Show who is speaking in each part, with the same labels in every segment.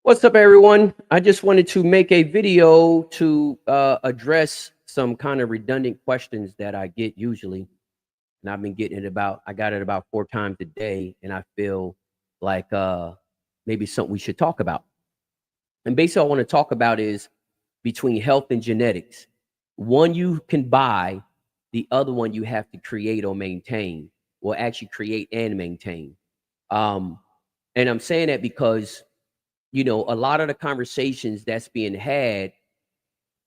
Speaker 1: What's up, everyone? I just wanted to make a video to address some kind of redundant questions that I get usually. And I've been getting it I got it about 4 times a day. And I feel like maybe something we should talk about. And basically, I want to talk about is between health and genetics. One you can buy, the other one you have to create or maintain, or actually create and maintain. Um, and I'm saying that because a lot of the conversations that's being had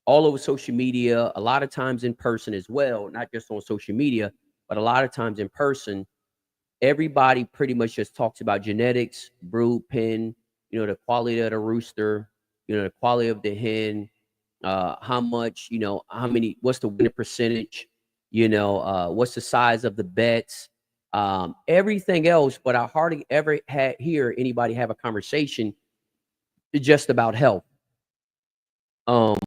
Speaker 1: all over social media, a lot of times in person as well, not just on social media, but a lot of times in person, everybody pretty much just talks about genetics, brood pen, the quality of the rooster, the quality of the hen, how much, how many, what's the winning percentage, what's the size of the bets, everything else. But I hardly ever hear anybody have a conversation just about health. Um,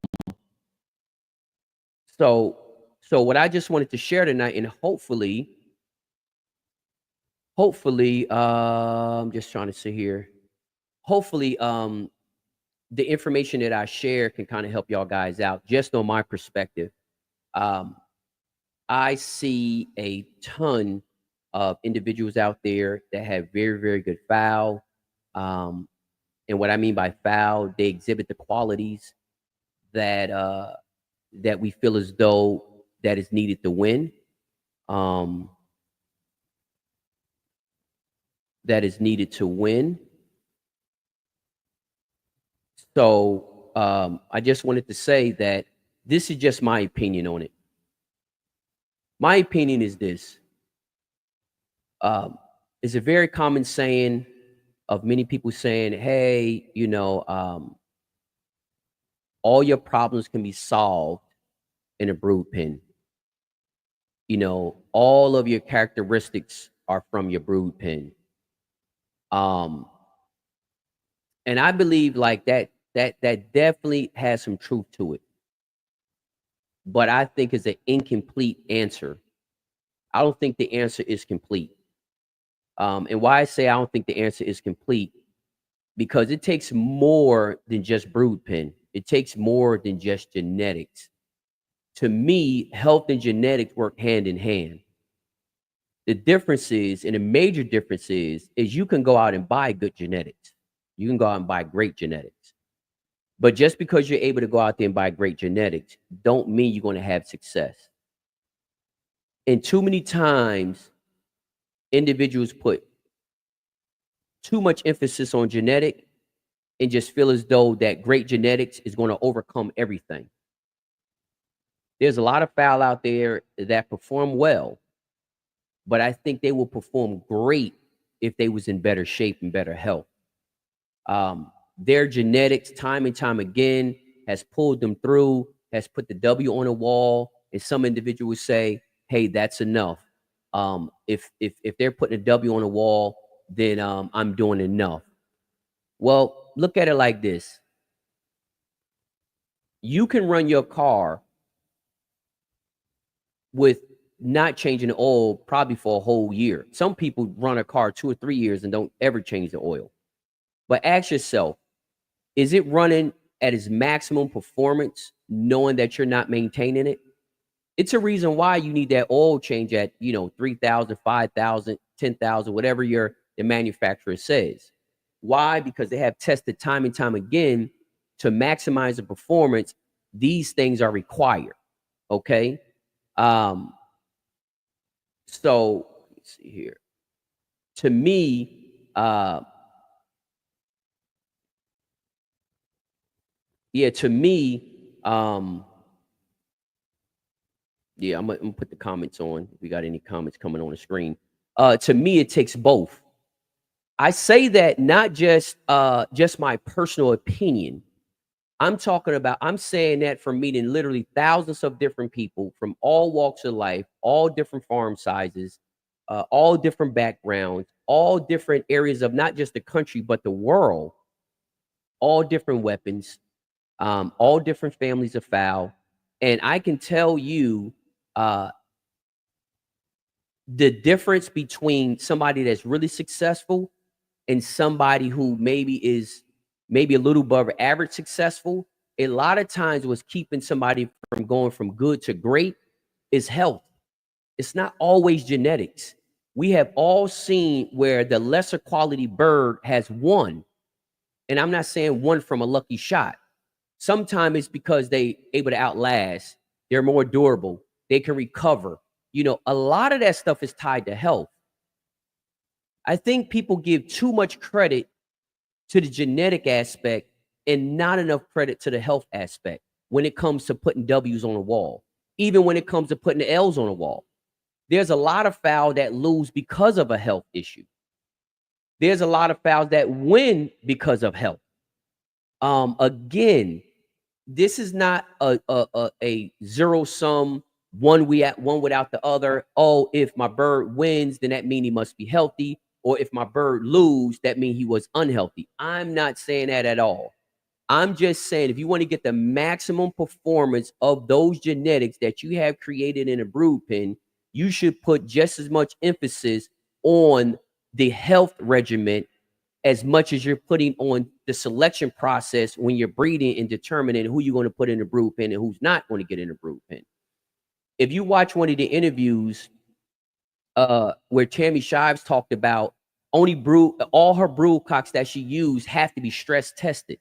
Speaker 1: so so what I just wanted to share tonight, and hopefully, I'm just trying to see here. Hopefully, the information that I share can kind of help y'all guys out, just on my perspective. Um, I see a ton of individuals out there that have very, very good foul. Um, and what I mean by foul, they exhibit the qualities that that we feel as though that is needed to win. Um, that is needed to win. So I just wanted to say that this is just my opinion on it. My opinion is this: um, it's a very common saying of many people saying, "Hey, all your problems can be solved in a brood pen. All of your characteristics are from your brood pen." Um, and I believe like that definitely has some truth to it, but I think it's an incomplete answer. I don't think the answer is complete. And why I say I don't think the answer is complete, because it takes more than just brood pen. It takes more than just genetics. To me, health and genetics work hand in hand. The difference is, and a major difference is you can go out and buy good genetics. You can go out and buy great genetics. But just because you're able to go out there and buy great genetics, don't mean you're going to have success. And too many times, individuals put too much emphasis on genetic and just feel as though that great genetics is going to overcome everything. There's a lot of fowl out there that perform well, but I think they will perform great if they was in better shape and better health. Their genetics, time and time again, has pulled them through, has put the W on the wall. And some individuals say, "Hey, that's enough. If they're putting a W on the wall, then I'm doing enough." Well, look at it like this: you can run your car with not changing the oil probably for a whole year. Some people run a car 2 or 3 years and don't ever change the oil. But ask yourself, is it running at its maximum performance knowing that you're not maintaining it? It's a reason why you need that oil change at, 3,000, 5,000, 10,000, whatever the manufacturer says. Why? Because they have tested time and time again to maximize the performance. These things are required. Okay. Um, so let's see here. To me, yeah, to me, yeah, I'm gonna put the comments on. If we got any comments coming on the screen. To me, it takes both. I say that not just my personal opinion. I'm saying that from meeting literally thousands of different people from all walks of life, all different farm sizes, all different backgrounds, all different areas of not just the country, but the world, all different weapons, all different families of fowl. And I can tell you uh, the difference between somebody that's really successful and somebody who maybe is maybe a little above average successful, a lot of times what's keeping somebody from going from good to great is health. It's not always genetics. We have all seen where the lesser quality bird has won. And I'm not saying won from a lucky shot. Sometimes it's because they able to outlast. They're more durable. They can recover. A lot of that stuff is tied to health. I think people give too much credit to the genetic aspect and not enough credit to the health aspect when it comes to putting W's on a wall, even when it comes to putting the L's on a wall. There's a lot of fowl that lose because of a health issue. There's a lot of fowls that win because of health. Again, this is not a zero sum one without the other. Oh, if my bird wins, then that means he must be healthy. Or if my bird lose, that means he was unhealthy. I'm not saying that at all. I'm just saying if you want to get the maximum performance of those genetics that you have created in a brood pen, you should put just as much emphasis on the health regimen as much as you're putting on the selection process when you're breeding and determining who you're going to put in the brood pen and who's not going to get in the brood pen. If you watch one of the interviews where Tammy Shives talked about all her brood cocks that she used have to be stress tested.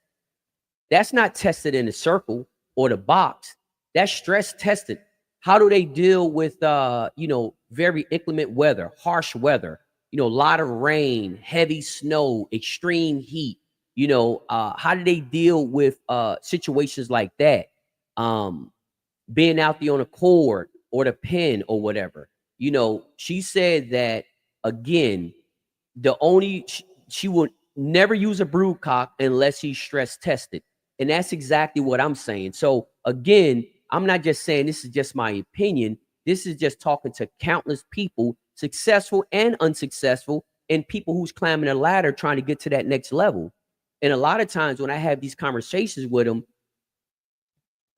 Speaker 1: That's not tested in the circle or the box. That's stress tested. How do they deal with very inclement weather, harsh weather, a lot of rain, heavy snow, extreme heat? How do they deal with situations like that? Being out there on a cord or the pen or whatever. She said that again, she would never use a brood cock unless he's stress tested. And that's exactly what I'm saying. So again, I'm not just saying this is just my opinion. This is just talking to countless people, successful and unsuccessful, and people who's climbing a ladder trying to get to that next level. And a lot of times when I have these conversations with them,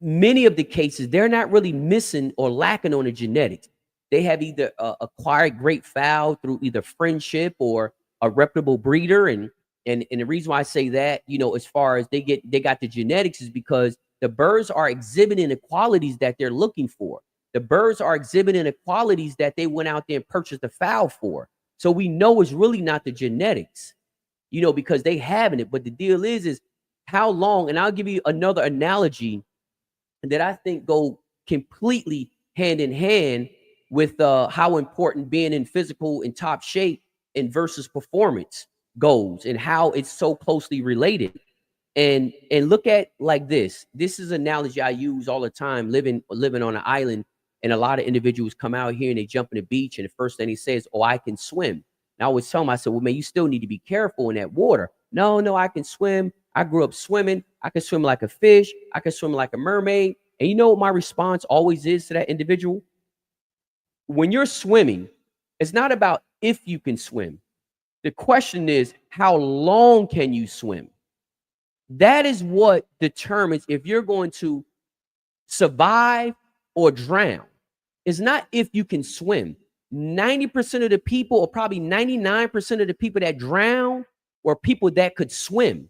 Speaker 1: many of the cases, they're not really missing or lacking on the genetics. They have either acquired great fowl through either friendship or a reputable breeder. And the reason why I say that, as far as they got the genetics is because the birds are exhibiting the qualities that they're looking for. The birds are exhibiting the qualities that they went out there and purchased the fowl for. So we know it's really not the genetics, because they having it. But the deal is how long, and I'll give you another analogy that I think go completely hand in hand with how important being in physical and top shape and versus performance goes and how it's so closely related. And look at like this. This is an analogy I use all the time, living on an island, and a lot of individuals come out here and they jump in the beach, and the first thing he says, "Oh, I can swim." And I always tell them, I said, "Well, man, you still need to be careful in that water." No, I can swim. I grew up swimming. I can swim like a fish. I can swim like a mermaid. And you know what my response always is to that individual? When you're swimming, it's not about if you can swim. The question is, how long can you swim? That is what determines if you're going to survive or drown. It's not if you can swim. 90% of the people, or probably 99% of the people that drown, were people that could swim.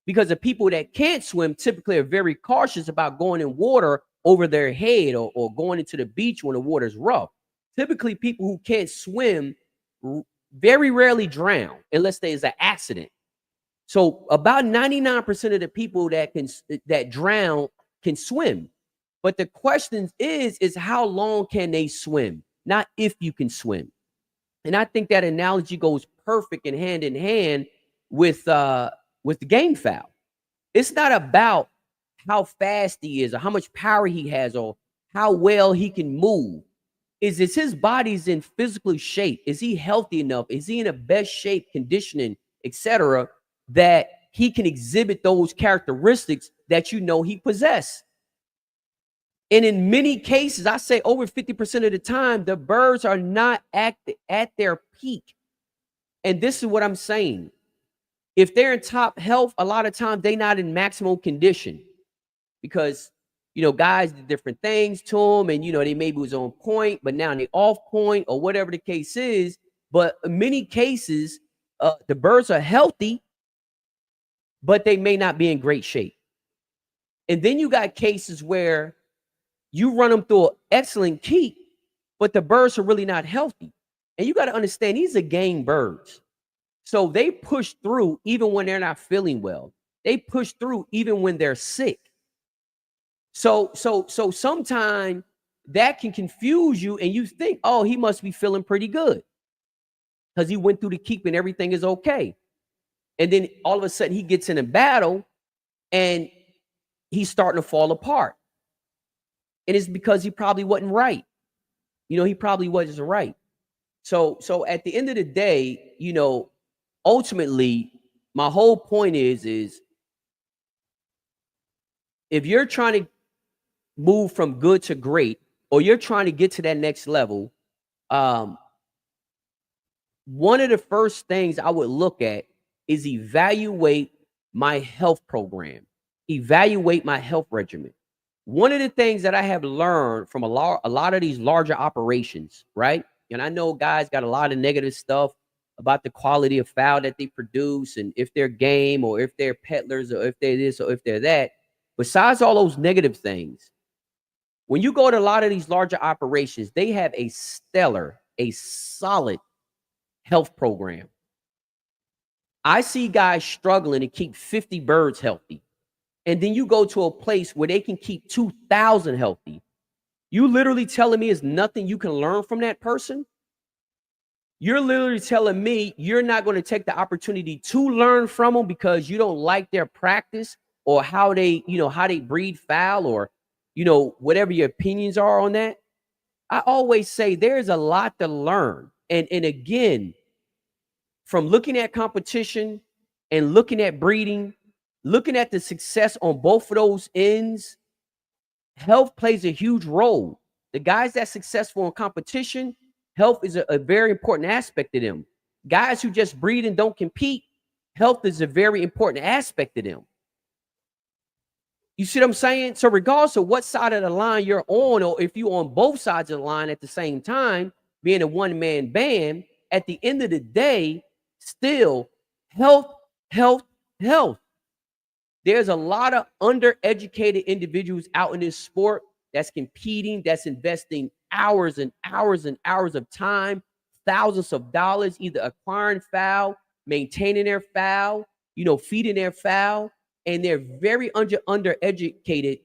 Speaker 1: Because the people that can't swim typically are very cautious about going in water over their head or going into the beach when the water's rough. Typically, people who can't swim very rarely drown unless there's an accident. So about 99% of the people that drown can swim. But the question is how long can they swim? Not if you can swim. And I think that analogy goes perfect and hand in hand with the game fowl. It's not about how fast he is or how much power he has or how well he can move. Is his body's in physical shape? Is he healthy enough? Is he in the best shape, conditioning, etc., that he can exhibit those characteristics that he possesses? And in many cases, I say over 50% of the time, the birds are not at their peak. And this is what I'm saying. If they're in top health, a lot of times they're not in maximum condition because, guys did different things to them and, they maybe was on point, but now they off point or whatever the case is. But in many cases, the birds are healthy, but they may not be in great shape. And then you got cases where you run them through an excellent keep, but the birds are really not healthy. And you got to understand, these are game birds. So they push through even when they're not feeling well. They push through even when they're sick. So sometimes that can confuse you, and you think, oh, he must be feeling pretty good because he went through the keep and everything is okay. And then all of a sudden he gets in a battle and he's starting to fall apart. And it's because he probably wasn't right. He probably wasn't right. So at the end of the day, ultimately, my whole point is if you're trying to move from good to great, or you're trying to get to that next level, one of the first things I would look at is evaluate my health program, evaluate my health regimen. One of the things that I have learned from a lot of these larger operations, right? And I know guys got a lot of negative stuff about the quality of fowl that they produce, and if they're game, or if they're peddlers, or if they're this, or if they're that. Besides all those negative things, when you go to a lot of these larger operations, they have a solid health program. I see guys struggling to keep 50 birds healthy. And then you go to a place where they can keep 2,000 healthy. You literally telling me there's nothing you can learn from that person? You're literally telling me you're not going to take the opportunity to learn from them because you don't like their practice, or how they breed fowl, or, whatever your opinions are on that. I always say there's a lot to learn. And again, from looking at competition and looking at breeding, looking at the success on both of those ends, health plays a huge role. The guys that's successful in competition, health is a very important aspect of them. Guys who just breed and don't compete, health is a very important aspect of them. You see what I'm saying? So regardless of what side of the line you're on, or if you're on both sides of the line at the same time, being a one-man band, at the end of the day, still health, health, health. There's a lot of undereducated individuals out in this sport that's competing, that's investing hours and hours and hours of time, thousands of dollars, either acquiring fowl, maintaining their fowl, feeding their fowl, and they're very undereducated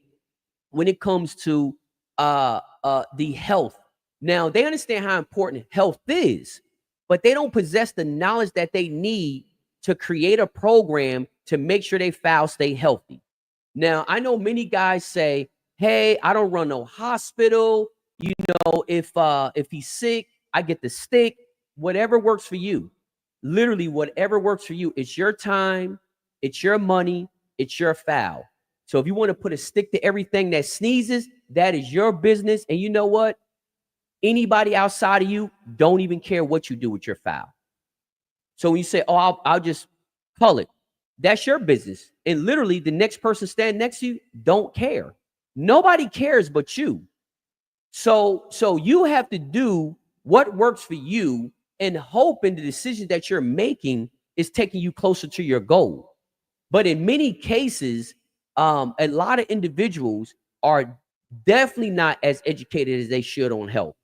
Speaker 1: when it comes to the health. Now, they understand how important health is, but they don't possess the knowledge that they need to create a program to make sure they fowl stay healthy. Now, I know many guys say, hey, I don't run no hospital. If he's sick, I get the stick. Whatever works for you. Literally, whatever works for you. It's your time. It's your money. It's your fowl. So if you want to put a stick to everything that sneezes, that is your business. And you know what? Anybody outside of you don't even care what you do with your fowl. So when you say, oh, I'll just cull it, that's your business. And literally the next person standing next to you don't care. Nobody cares but you. So you have to do what works for you, and hope in the decision that you're making is taking you closer to your goal. But in many cases, a lot of individuals are definitely not as educated as they should on health.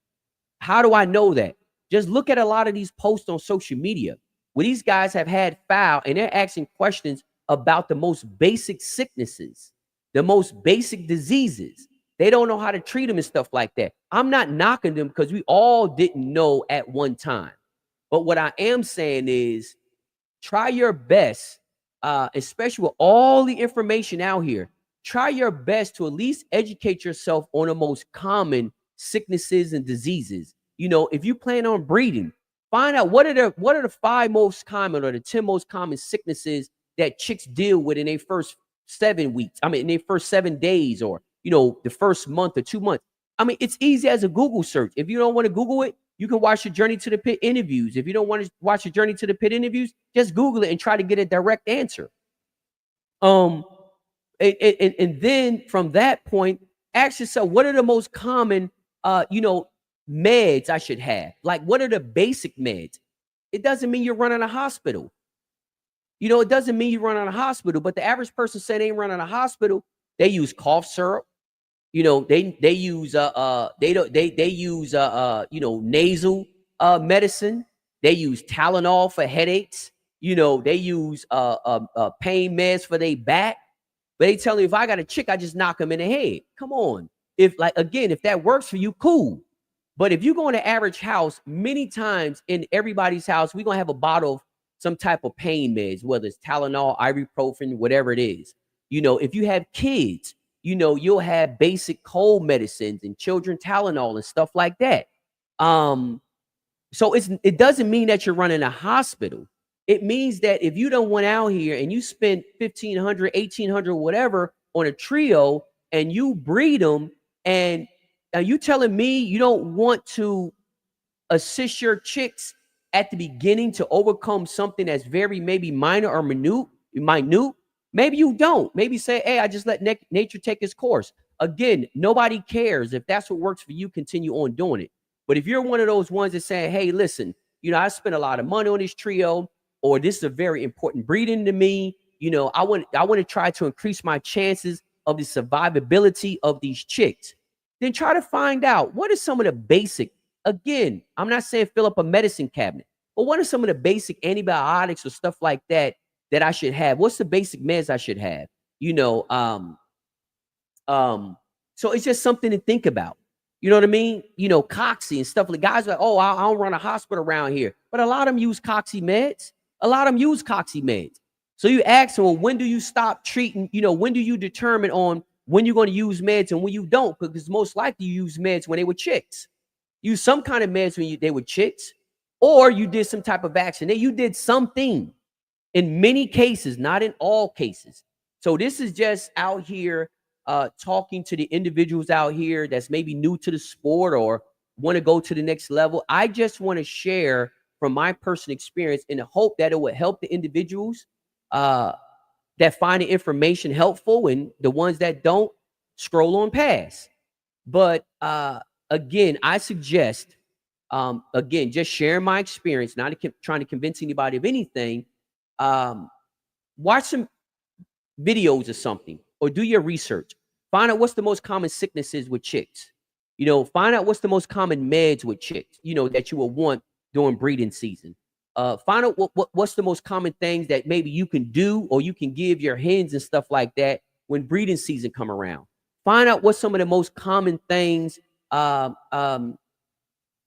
Speaker 1: How do I know that? Just look at a lot of these posts on social media where these guys have had foul and they're asking questions about the most basic sicknesses, the most basic diseases. They don't know how to treat them and stuff like that. I'm not knocking them because we all didn't know at one time. But what I am saying is try your best, especially with all the information out here, try your best to at least educate yourself on the most common sicknesses and diseases. If you plan on breeding, find out what are the 5 most common or the 10 most common sicknesses that chicks deal with in their first 7 weeks. I mean, in their first 7 days, or the first month or 2 months. I mean, it's easy as a Google search. If you don't want to Google it, you can watch the Journey to the Pit interviews. If you don't want to watch the Journey to the Pit interviews, just Google it and try to get a direct answer. And then from that point, ask yourself, what are the most common, meds I should have? Like, what are the basic meds? It doesn't mean you're running a hospital. It doesn't mean you run out of hospital, but the average person saying they ain't running a hospital, they use cough syrup. They use they use nasal medicine. They use Tylenol for headaches. They use pain meds for their back. But they tell you, if I got a chick, I just knock them in the head. Come on. If that works for you, cool. But if you go in an average house, many times in everybody's house, we're gonna have a bottle of some type of pain meds, whether it's Tylenol, ibuprofen, whatever it is. If you have kids, you'll have basic cold medicines and children Tylenol and stuff like that. So it doesn't mean that you're running a hospital. It means that if you don't went out here and you spend 1,500, 1,800, whatever on a trio and you breed them, and are you telling me you don't want to assist your chicks at the beginning to overcome something that's very maybe minor or minute? Maybe you don't. Maybe say, hey, I just let nature take its course. Again, nobody cares. If that's what works for you, continue on doing it. But if you're one of those ones that say, hey, listen, I spent a lot of money on this trio, or this is a very important breeding to me. I want to try to increase my chances of the survivability of these chicks. Then try to find out what is some of the basic. Again, I'm not saying fill up a medicine cabinet, but what are some of the basic antibiotics or stuff like that I should have? What's the basic meds I should have? So it's just something to think about. You know what I mean? Coxy and stuff. Like guys are like, oh, I don't run a hospital around here. But a lot of them use Coxy meds. So you ask them, well, when do you stop treating? When do you determine on when you're going to use meds and when you don't? Because most likely you use meds when they were chicks. Use some kind of meds when they were chicks, or you did some type of vaccination. You did something in many cases, not in all cases. So this is just out here talking to the individuals out here that's maybe new to the sport or want to go to the next level. I just want to share from my personal experience in the hope that it would help the individuals that find the information helpful, and the ones that don't, scroll on past. But again, I suggest, again, just sharing my experience, not trying to convince anybody of anything. Watch some videos or something, or do your research. Find out what's the most common sicknesses with chicks. Find out what's the most common meds with chicks, that you will want during breeding season. Find out what's the most common things that maybe you can do or you can give your hens and stuff like that when breeding season come around. Find out what's some of the most common things to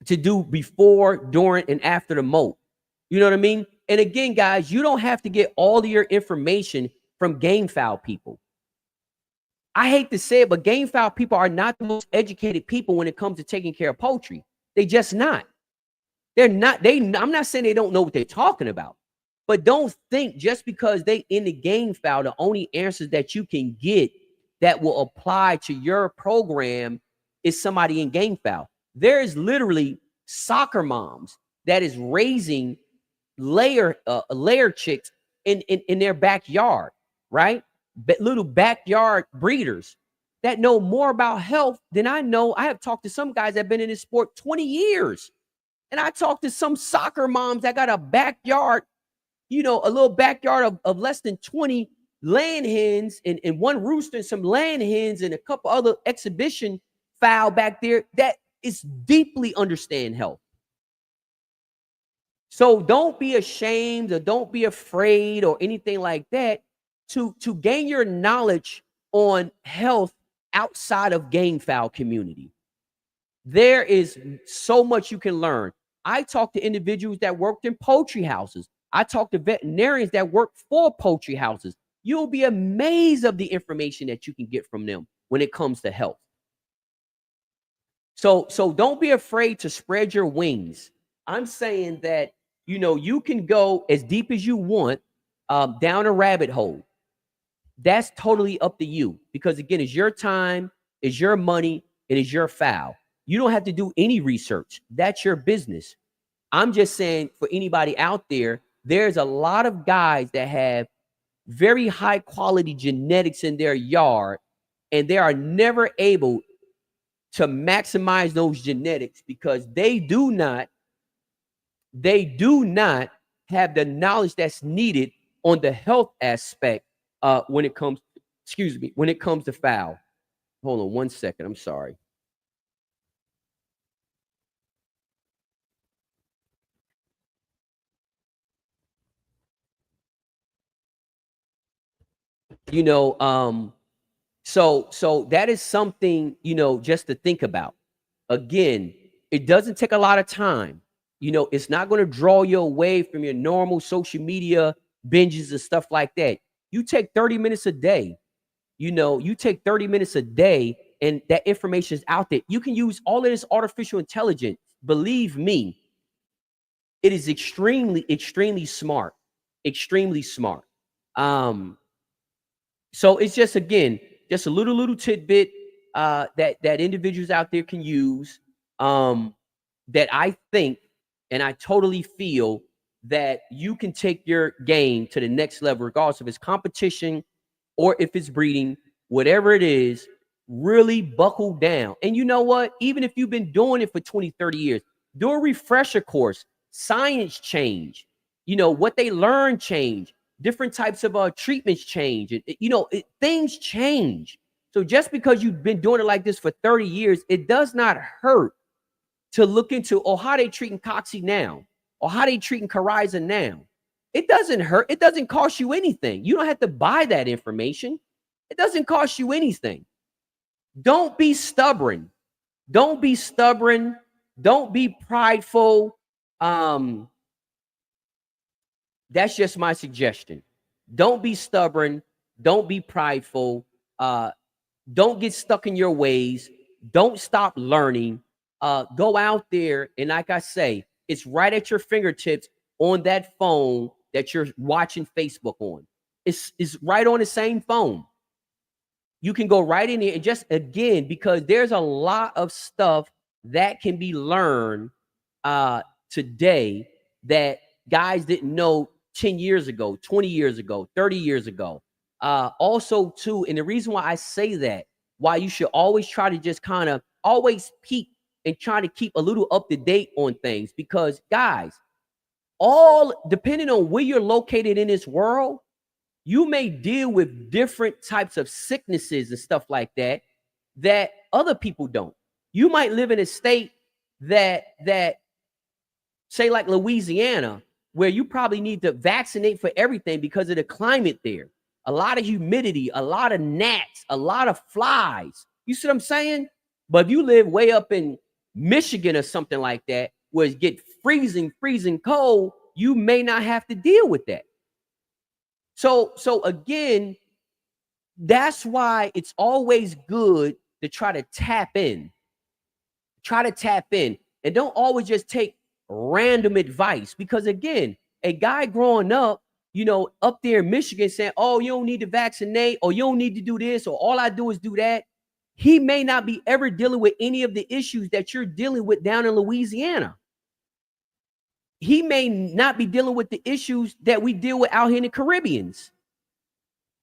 Speaker 1: do before, during, and after the molt. You know what I mean? And again, guys, you don't have to get all of your information from game fowl people. I hate to say it, but game fowl people are not the most educated people when it comes to taking care of poultry. They just not. They're not. I'm not saying they don't know what they're talking about, but don't think just because they in the game fowl, the only answers that you can get that will apply to your program is somebody in game fowl. There is literally soccer moms that is raising layer chicks in their backyard, right? Little backyard breeders that know more about health than I know. I have talked to some guys that have been in this sport 20 years. And I talked to some soccer moms that got a backyard, a little backyard of less than 20 laying hens and one rooster and some laying hens and a couple other exhibition fowl back there that is deeply understand health. So don't be ashamed or don't be afraid or anything like that to gain your knowledge on health outside of game fowl community. There is so much you can learn. I talk to individuals that worked in poultry houses. I talk to veterinarians that work for poultry houses. You'll be amazed of the information that you can get from them when it comes to health. So don't be afraid to spread your wings. I'm saying that, you can go as deep as you want down a rabbit hole. That's totally up to you, because again, it's your time, it's your money, and it's your fowl. You don't have to do any research. That's your business. I'm just saying, for anybody out there, there's a lot of guys that have very high quality genetics in their yard, and they are never able to maximize those genetics because they do not have the knowledge that's needed on the health aspect when it comes, excuse me, when it comes to foul. Hold on one second. I'm sorry. You know, so that is something, just to think about. Again, it doesn't take a lot of time. It's not going to draw you away from your normal social media binges and stuff like that. You take 30 minutes a day. You take 30 minutes a day, and that information is out there. You can use all of this artificial intelligence. Believe me, it is extremely, extremely smart. Extremely smart. Um, so it's just, again, just a little tidbit that individuals out there can use, that I think, and I totally feel that you can take your game to the next level, regardless if it's competition or if it's breeding, whatever it is. Really buckle down. And you know what? Even if you've been doing it for 20, 30 years, do a refresher course. Science change. What they learn change. Different types of treatments change. Things change. So just because you've been doing it like this for 30 years, it does not hurt to look into, how they treating Coxie now, or how they treating Coryza now. It doesn't hurt. It doesn't cost you anything. You don't have to buy that information. It doesn't cost you anything. Don't be stubborn. Don't be stubborn. Don't be prideful. That's just my suggestion. Don't be stubborn. Don't be prideful. Don't get stuck in your ways. Don't stop learning. Go out there, and like I say, it's right at your fingertips on that phone that you're watching Facebook on. It's right on the same phone. You can go right in there, and just, again, because there's a lot of stuff that can be learned today that guys didn't know 10 years ago, 20 years ago, 30 years ago. Also, too, and the reason why I say that, why you should always try to just kind of always peek and try to keep a little up to date on things, because, guys, all depending on where you're located in this world, you may deal with different types of sicknesses and stuff like that that other people don't. You might live in a state that say, like Louisiana, where you probably need to vaccinate for everything because of the climate there. A lot of humidity, a lot of gnats, a lot of flies. You see what I'm saying? But if you live way up in Michigan or something like that, where it get freezing cold, you may not have to deal with that. So again, that's why it's always good to try to tap in. Try to tap in, and don't always just take random advice, because, again, a guy growing up, up there in Michigan saying, "Oh, you don't need to vaccinate, or you don't need to do this, or all I do is do that." He may not be ever dealing with any of the issues that you're dealing with down in Louisiana. He may not be dealing with the issues that we deal with out here in the Caribbeans.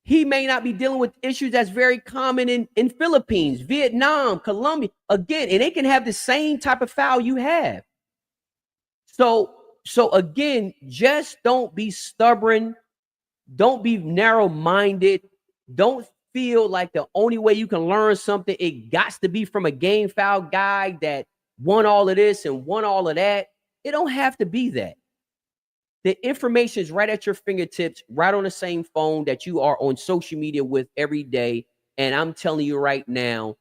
Speaker 1: He may not be dealing with issues that's very common in Philippines, Vietnam, Colombia. Again, and they can have the same type of foul you have. So again, just don't be stubborn. Don't be narrow-minded. Don't feel like the only way you can learn something, it got to be from a game foul guy that won all of this and won all of that. It don't have to be that. The information is right at your fingertips, right on the same phone that you are on social media with every day. And I'm telling you right now,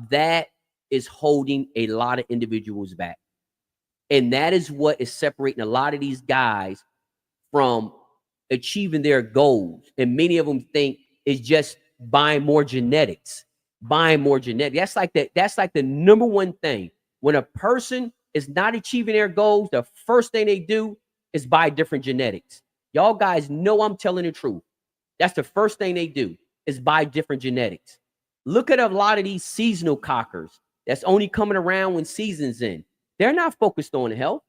Speaker 1: that is holding a lot of individuals back. And that is what is separating a lot of these guys from achieving their goals. And many of them think it's just buying more genetics. Buying more genetics. That's like the number one thing. When a person is not achieving their goals, the first thing they do is buy different genetics. Y'all guys know I'm telling the truth. That's the first thing they do, is buy different genetics. Look at a lot of these seasonal cockers that's only coming around when season's in. They're not focused on health.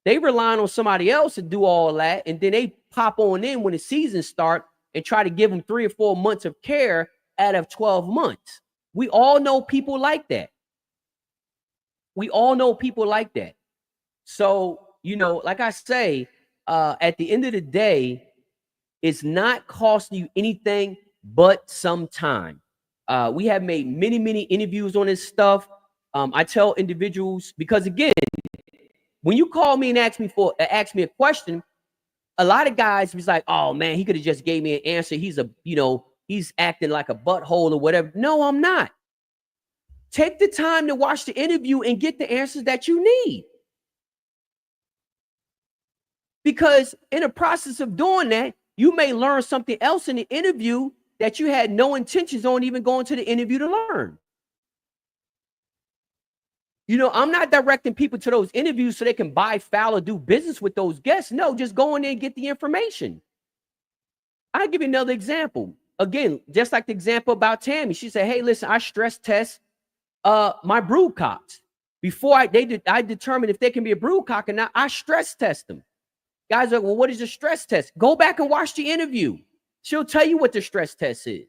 Speaker 1: They rely on somebody else to do all that, and then they pop on in when the season starts and try to give them 3 or 4 months of care out of 12 months. We all know people like that. We all know people like that. So, like I say, at the end of the day, it's not costing you anything but some time. We have made many, many interviews on this stuff. I tell individuals, because again, when you call me and ask me a question, a lot of guys was like, "Oh man, he could have just gave me an answer. He's acting like a butthole or whatever." No, I'm not. Take the time to watch the interview and get the answers that you need. Because in the process of doing that, you may learn something else in the interview that you had no intentions on even going to the interview to learn. I'm not directing people to those interviews so they can buy, foul, or do business with those guests. No, just go in there and get the information. I'll give you another example. Again, just like the example about Tammy. She said, "Hey, listen, I stress test my brood cocks. Before I determine if they can be a brood cock or not, I stress test them." Guys are like, "Well, what is a stress test?" Go back and watch the interview. She'll tell you what the stress test is.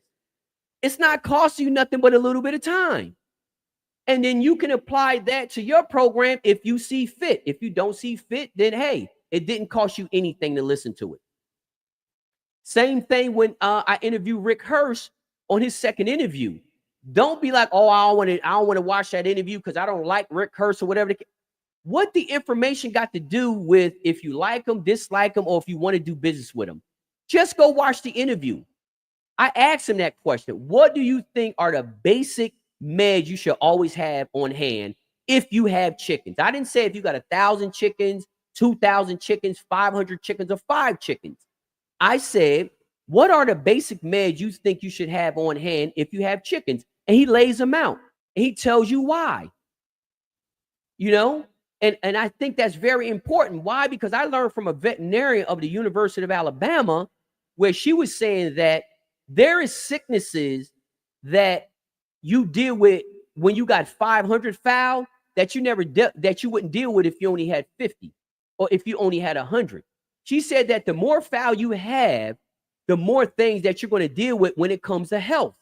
Speaker 1: It's not costing you nothing but a little bit of time. And then you can apply that to your program if you see fit. If you don't see fit, then hey, it didn't cost you anything to listen to it. Same thing when I interviewed Rick Hurst on his second interview. Don't be like, "Oh, I don't want to watch that interview because I don't like Rick Hurst or whatever." What the information got to do with if you like him, dislike him, or if you want to do business with him? Just go watch the interview. I asked him that question. What do you think are the basic meds you should always have on hand if you have chickens? I didn't say if you got 1,000 chickens, 2,000 chickens, 500 chickens, or 5 chickens. I said, what are the basic meds you think you should have on hand if you have chickens? And he lays them out. And he tells you why. And I think that's very important. Why? Because I learned from a veterinarian of the University of Alabama, where she was saying that there is sicknesses that you deal with when you got 500 fowl that you wouldn't deal with if you only had 50 or if you only had 100. She said that the more fowl you have, the more things that you're going to deal with when it comes to health.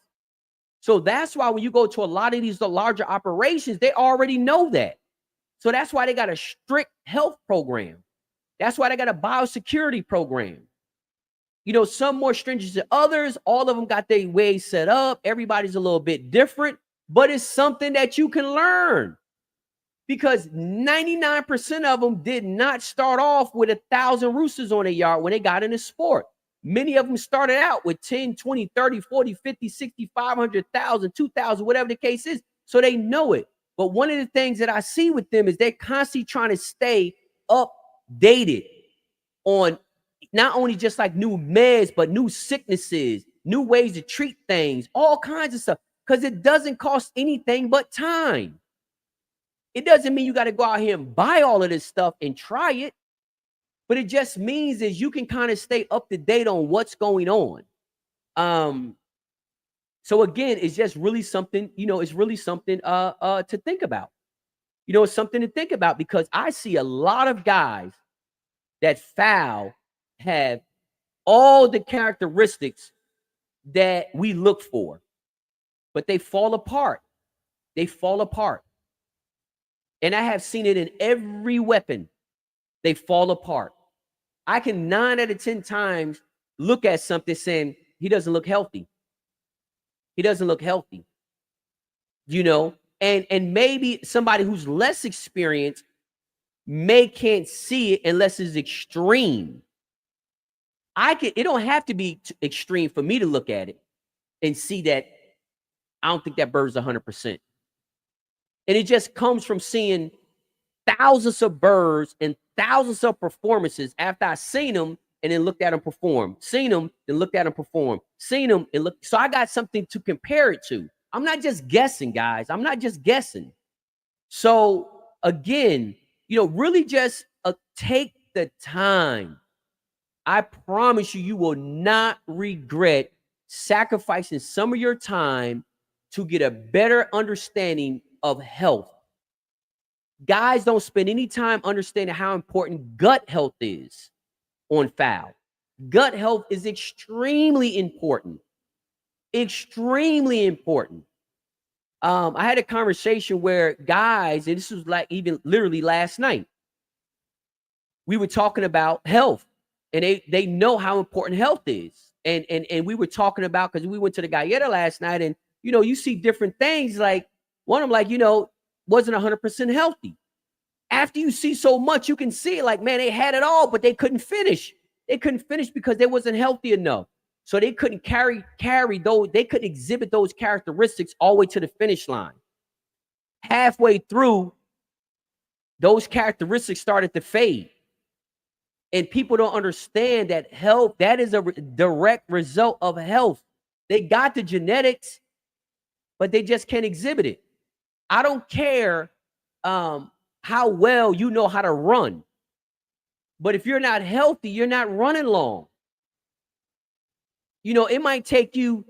Speaker 1: So that's why when you go to a lot of these larger operations, they already know that. So that's why they got a strict health program. That's why they got a biosecurity program. Some more stringent than others. All of them got their ways set up. Everybody's a little bit different, but it's something that you can learn. Because 99% of them did not start off with 1,000 roosters on their yard when they got in the sport. Many of them started out with 10, 20, 30, 40, 50, 60, 500,000, 2,000, whatever the case is. So they know it. But one of the things that I see with them is they're constantly trying to stay updated on not only just like new meds, but new sicknesses, new ways to treat things, all kinds of stuff, because it doesn't cost anything but time. It doesn't mean you got to go out here and buy all of this stuff and try it, but it just means is you can kind of stay up to date on what's going on. So again, it's just really something, it's really something to think about. It's something to think about because I see a lot of guys that foul have all the characteristics that we look for, but they fall apart. They fall apart. And I have seen it in every weapon. They fall apart. I can 9 out of 10 times look at something saying he doesn't look healthy. He doesn't look healthy. And maybe somebody who's less experienced can't see it unless it's extreme. It don't have to be extreme for me to look at it and see that I don't think that bird's 100%. And it just comes from seeing thousands of birds and thousands of performances after I seen them and then looked at them perform. Seen them and looked at them perform. Seen them and looked. So I got something to compare it to. I'm not just guessing, guys. I'm not just guessing. So again, really just take the time. I promise you, you will not regret sacrificing some of your time to get a better understanding of health. Guys don't spend any time understanding how important gut health is on fowl. Gut health is extremely important. Extremely important. I had a conversation where guys, and this was like even literally last night. we were talking about health, and they know how important health is. And we were talking about, because we went to the Galleta last night, and you see different things. Like one of them, like wasn't 100% healthy. After you see so much, you can see like, man, they had it all, but they couldn't finish. They couldn't finish because they wasn't healthy enough. So they couldn't carry those. They couldn't exhibit those characteristics all the way to the finish line. Halfway through, those characteristics started to fade. And people don't understand that health, that is a direct result of health. They got the genetics, but they just can't exhibit it. I don't care how well you know how to run, but if you're not healthy, you're not running long. It might take you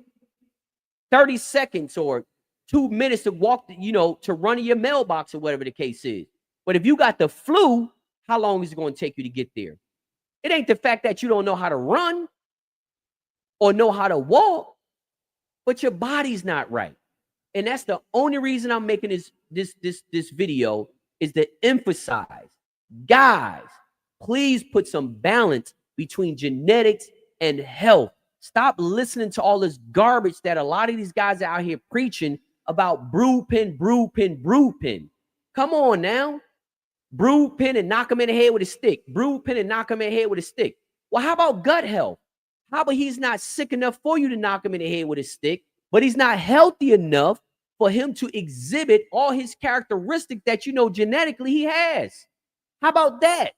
Speaker 1: 30 seconds or 2 minutes to walk, to run in your mailbox or whatever the case is. But if you got the flu, how long is it going to take you to get there? It ain't the fact that you don't know how to run or know how to walk, but your body's not right. And that's the only reason I'm making this video, is to emphasize, guys, please put some balance between genetics and health. Stop listening to all this garbage that a lot of these guys are out here preaching about brew pen. Come on now. Brew pen and knock him in the head with a stick. Brew pen and knock him in the head with a stick. Well, how about gut health? How about he's not sick enough for you to knock him in the head with a stick, but he's not healthy enough for him to exhibit all his characteristics that genetically he has? How about that?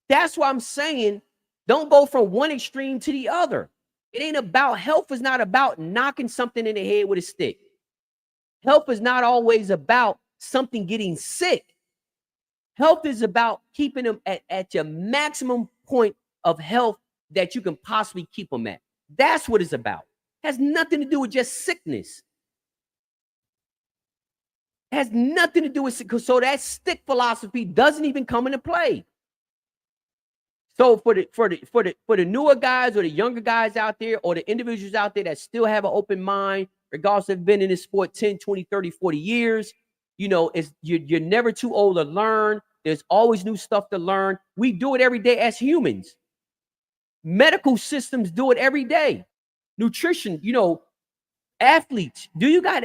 Speaker 1: That's why I'm saying, don't go from one extreme to the other. It ain't about, health is not about knocking something in the head with a stick. Health is not always about something getting sick. Health is about keeping them at your maximum point of health that you can possibly keep them at. That's what it's about. It has nothing to do with just sickness. It has nothing to do with sickness. So that stick philosophy doesn't even come into play. So for the newer guys or the younger guys out there, or the individuals out there that still have an open mind, regardless of been in this sport 10, 20, 30, 40 years, you're never too old to learn. There's always new stuff to learn. We do it every day as humans. Medical systems do it every day. Nutrition, athletes. Do you got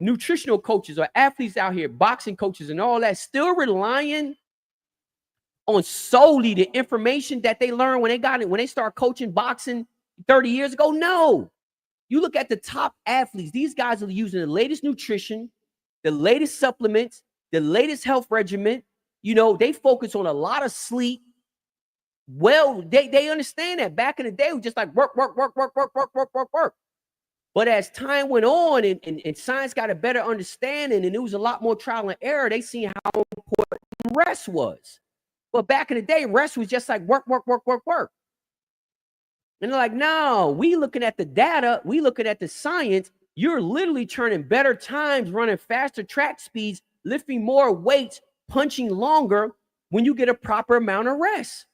Speaker 1: nutritional coaches or athletes out here, boxing coaches and all that, still relying on solely the information that they learned when they start coaching boxing 30 years ago? No. You look at the top athletes, these guys are using the latest nutrition, the latest supplements, the latest health regimen. They focus on a lot of sleep. Well, they understand that. Back in the day, it was just like work. But as time went on and science got a better understanding, and it was a lot more trial and error, they seen how important rest was. But back in the day, rest was just like work. And they're like, no, we looking at the data, we looking at the science. You're literally turning better times, running faster track speeds, lifting more weights, punching longer when you get a proper amount of rest.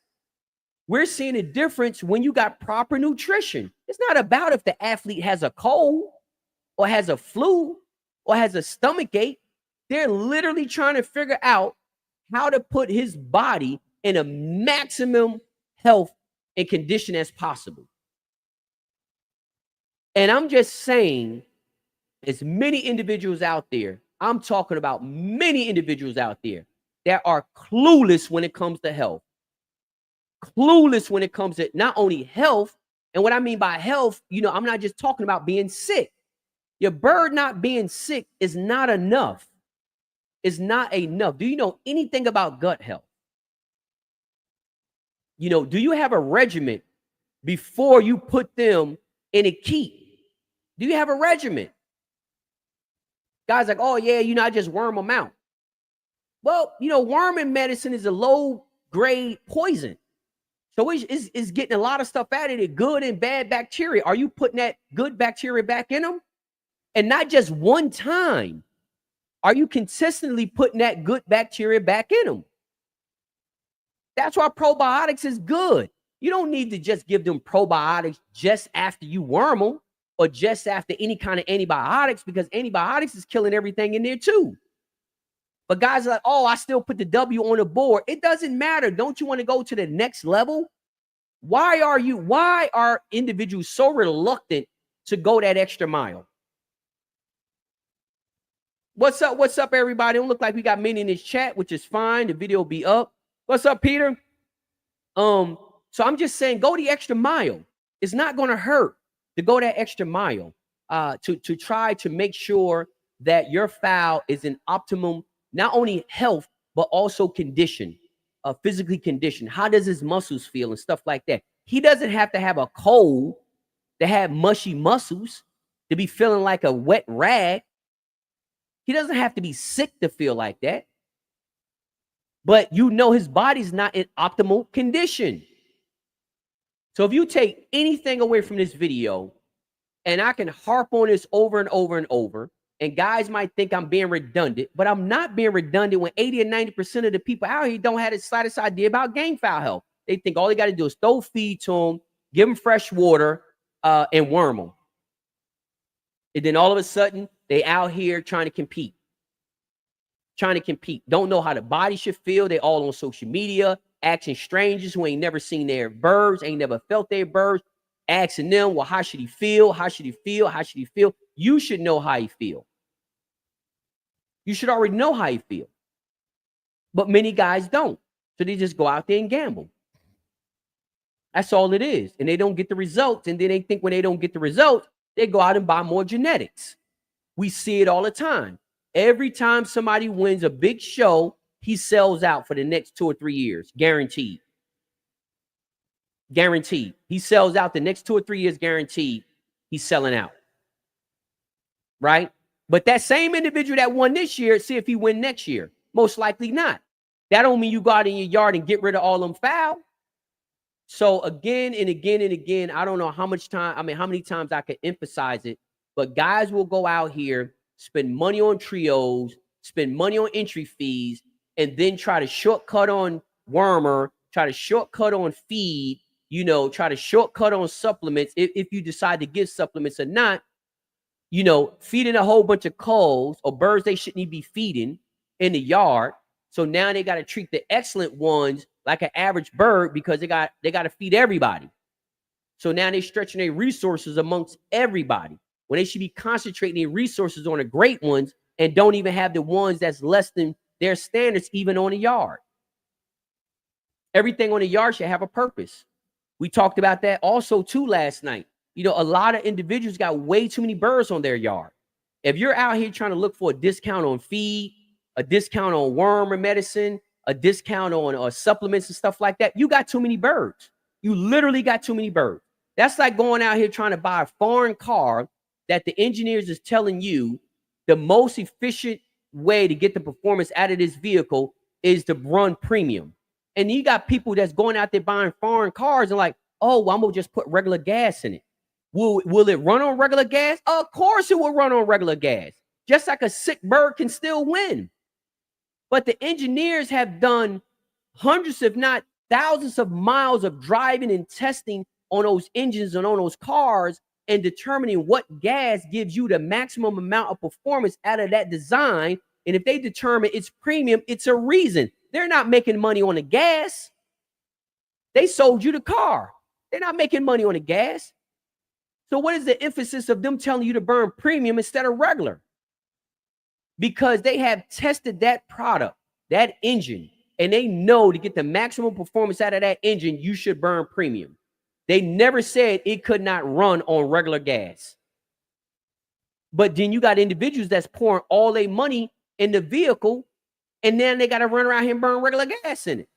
Speaker 1: We're seeing a difference when you got proper nutrition. It's not about if the athlete has a cold or has a flu or has a stomach ache. They're literally trying to figure out how to put his body in a maximum health and condition as possible. And I'm just saying, as many individuals out there, I'm talking about many individuals out there that are clueless when it comes to health. Clueless when it comes to not only health, and what I mean by health, I'm not just talking about being sick. Your bird not being sick is not enough. It's not enough. Do you know anything about gut health? Do you have a regimen before you put them in a keep? Do you have a regimen? Guys like, oh yeah, I just worm them out. Well, worming medicine is a low grade poison. So it's getting a lot of stuff out of it, good and bad bacteria. Are you putting that good bacteria back in them? And not just one time. Are you consistently putting that good bacteria back in them? That's why probiotics is good. You don't need to just give them probiotics just after you worm them or just after any kind of antibiotics, because antibiotics is killing everything in there too. But guys are like, oh, I still put the W on the board. It doesn't matter. Don't you want to go to the next level? Why are individuals so reluctant to go that extra mile? What's up? What's up, everybody? Don't look like we got many in this chat, which is fine. The video will be up. What's up, Peter? So I'm just saying, go the extra mile. It's not going to hurt to go that extra mile. To try to make sure that your fowl is in optimum, not only health but also condition, physically conditioned. How does his muscles feel and stuff like that? He doesn't have to have a cold to have mushy muscles, to be feeling like a wet rag. He doesn't have to be sick to feel like that. But you know his body's not in optimal condition. So if you take anything away from this video, and I can harp on this over and over and over, and guys might think I'm being redundant, but I'm not being redundant when 80 or 90% of the people out here don't have the slightest idea about game fowl health. They think all they got to do is throw feed to them, give them fresh water, and worm them. And then all of a sudden, they out here trying to compete. Don't know how the body should feel. They all on social media, asking strangers who ain't never seen their birds, ain't never felt their birds, asking them, well, how should he feel? How should he feel? How should he feel? You should know how he feel. You should already know how he feel. But many guys don't. So they just go out there and gamble. That's all it is. And they don't get the results. And then they think when they don't get the results, they go out and buy more genetics. We see it all the time. Every time somebody wins a big show, he sells out for the next 2 or 3 years, guaranteed. Guaranteed. He sells out the next 2 or 3 years, guaranteed. He's selling out. Right? But that same individual that won this year, see if he win next year. Most likely not. That don't mean you go out in your yard and get rid of all them foul. So again and again and again, I don't know how many times I could emphasize it, but guys will go out here, spend money on trios, spend money on entry fees, and then try to shortcut on wormer, try to shortcut on feed, try to shortcut on supplements. If you decide to give supplements or not, feeding a whole bunch of culls or birds they shouldn't even be feeding in the yard. So now they got to treat the excellent ones like an average bird because they got to feed everybody. So now they're stretching their resources amongst everybody when they should be concentrating their resources on the great ones and don't even have the ones that's less than their standards even on the yard. Everything on the yard should have a purpose. We talked about that also too last night. A lot of individuals got way too many birds on their yard. If you're out here trying to look for a discount on feed, a discount on worm or medicine, a discount on supplements and stuff like that, you got too many birds. You literally got too many birds. That's like going out here trying to buy a foreign car that the engineers is telling you the most efficient way to get the performance out of this vehicle is to run premium. And you got people that's going out there buying foreign cars and like, oh, well, I'm going to just put regular gas in it. Will it run on regular gas? Of course it will run on regular gas. Just like a sick bird can still win. But the engineers have done hundreds, if not thousands of miles of driving and testing on those engines and on those cars and determining what gas gives you the maximum amount of performance out of that design. And if they determine it's premium, it's a reason. They're not making money on the gas. They sold you the car. They're not making money on the gas. So what is the emphasis of them telling you to burn premium instead of regular? Because they have tested that product, that engine, and they know to get the maximum performance out of that engine, you should burn premium. They never said it could not run on regular gas. But then you got individuals that's pouring all their money in the vehicle, and then they got to run around here and burn regular gas in it.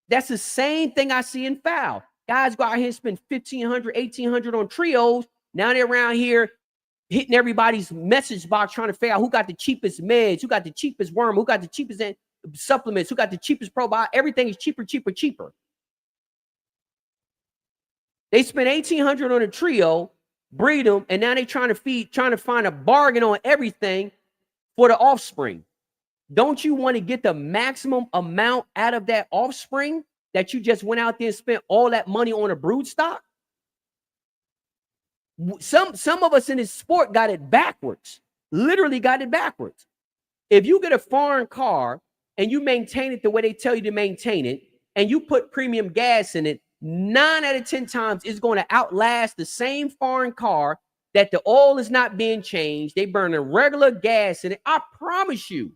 Speaker 1: That's the same thing I see in foul. Guys go out here and spend $1,500, $1,800 on trios. Now they're around here hitting everybody's message box trying to figure out who got the cheapest meds, who got the cheapest worm, who got the cheapest supplements, who got the cheapest probiotic. Everything is cheaper, cheaper, cheaper. They spent $1,800 on a trio, breed them, and now they're trying to find a bargain on everything for the offspring. Don't you want to get the maximum amount out of that offspring that you just went out there and spent all that money on a brood stock? Some of us in this sport got it backwards, literally got it backwards. If you get a foreign car and you maintain it the way they tell you to maintain it, and you put premium gas in it, 9 out of 10 times it's going to outlast the same foreign car that the oil is not being changed. They burning regular gas in it. I promise you.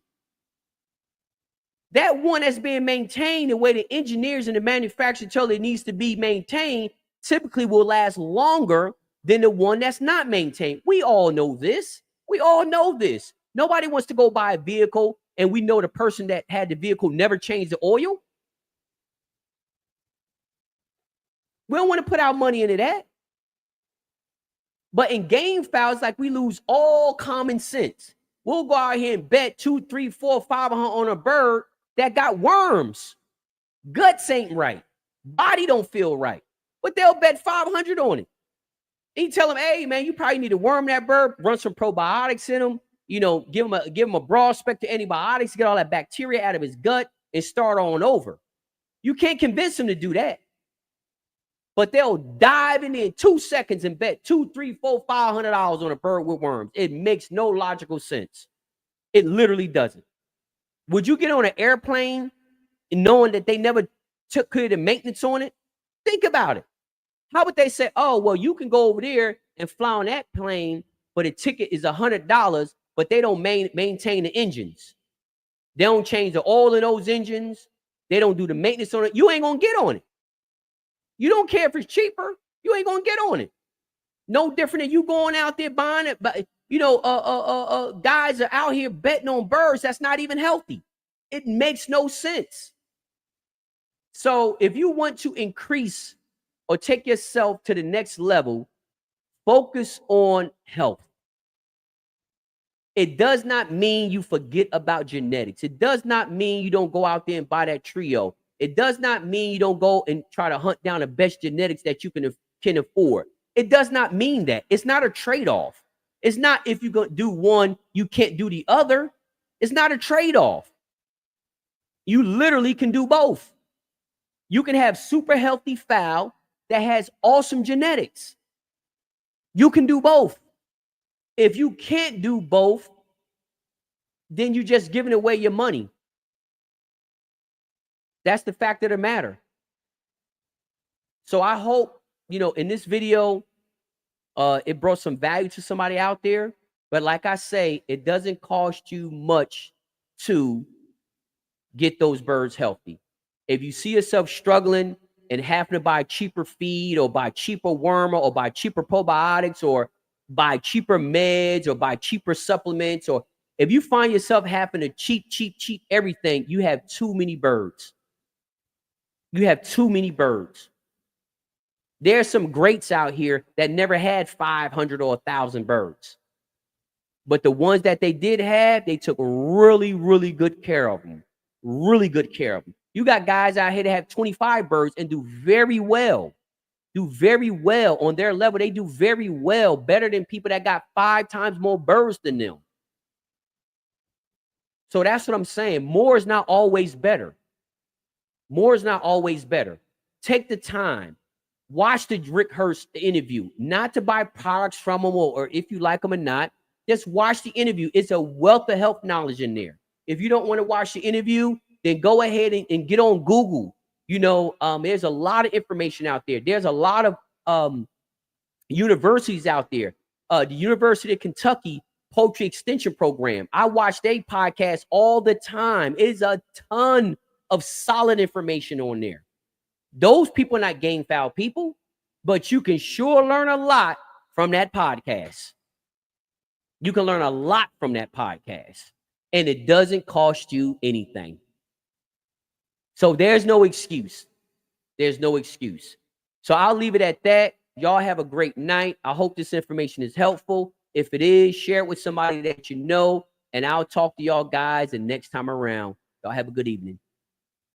Speaker 1: That one that's being maintained the way the engineers and the manufacturer tell it needs to be maintained typically will last longer than the one that's not maintained. We all know this. We all know this. Nobody wants to go buy a vehicle and we know the person that had the vehicle never changed the oil. We don't want to put our money into that. But in game fouls, like we lose all common sense. We'll go out here and bet 2, 3, 4, 500 on a bird that got worms. Guts ain't right. Body don't feel right. But they'll bet 500 on it. And you tell them, hey, man, you probably need to worm that bird, run some probiotics in him, give him a broad spectrum antibiotics, get all that bacteria out of his gut and start on over. You can't convince them to do that. But they'll dive in 2 seconds and bet $200, $300, $400, $500 on a bird with worms. It makes no logical sense. It literally doesn't. Would you get on an airplane knowing that they never took care of the maintenance on it? Think about it. How would they say, oh, well, you can go over there and fly on that plane, but the ticket is $100, but they don't maintain the engines. They don't change the oil in those engines. They don't do the maintenance on it. You ain't going to get on it. You don't care if it's cheaper. You ain't going to get on it. No different than you going out there buying it. But, guys are out here betting on birds. That's not even healthy. It makes no sense. So if you want to increase or take yourself to the next level, focus on health. It does not mean you forget about genetics. It does not mean you don't go out there and buy that trio. It does not mean you don't go and try to hunt down the best genetics that you can afford. It does not mean that. It's not a trade-off. It's not if you're going to do one, you can't do the other. It's not a trade-off. You literally can do both. You can have super healthy fowl that has awesome genetics. You can do both. If you can't do both, then you're just giving away your money. That's the fact of the matter. So I hope, in this video, it brought some value to somebody out there. But like I say, it doesn't cost you much to get those birds healthy. If you see yourself struggling and having to buy cheaper feed or buy cheaper wormer or buy cheaper probiotics or buy cheaper meds or buy cheaper supplements, or if you find yourself having to cheap everything, you have too many birds. You have too many birds. There's some greats out here that never had 500 or 1,000 birds. But the ones that they did have, they took really, really good care of them. Really good care of them. You got guys out here that have 25 birds and do very well. Do very well on their level. They do very well, better than people that got 5 times more birds than them. So that's what I'm saying. More is not always better. More is not always better. Take the time. Watch the Rick Hurst interview. Not to buy products from him or if you like them or not. Just watch the interview. It's a wealth of health knowledge in there. If you don't want to watch the interview, then go ahead and get on Google. There's a lot of information out there. There's a lot of universities out there. The University of Kentucky Poultry Extension Program. I watch their podcast all the time. It is a ton of solid information on there. Those people are not game foul people, but you can sure learn a lot from that podcast. You can learn a lot from that podcast, and it doesn't cost you anything. So there's no excuse. There's no excuse. So I'll leave it at that. Y'all have a great night. I hope this information is helpful. If it is, share it with somebody that you know, and I'll talk to y'all guys the next time around. Y'all have a good evening.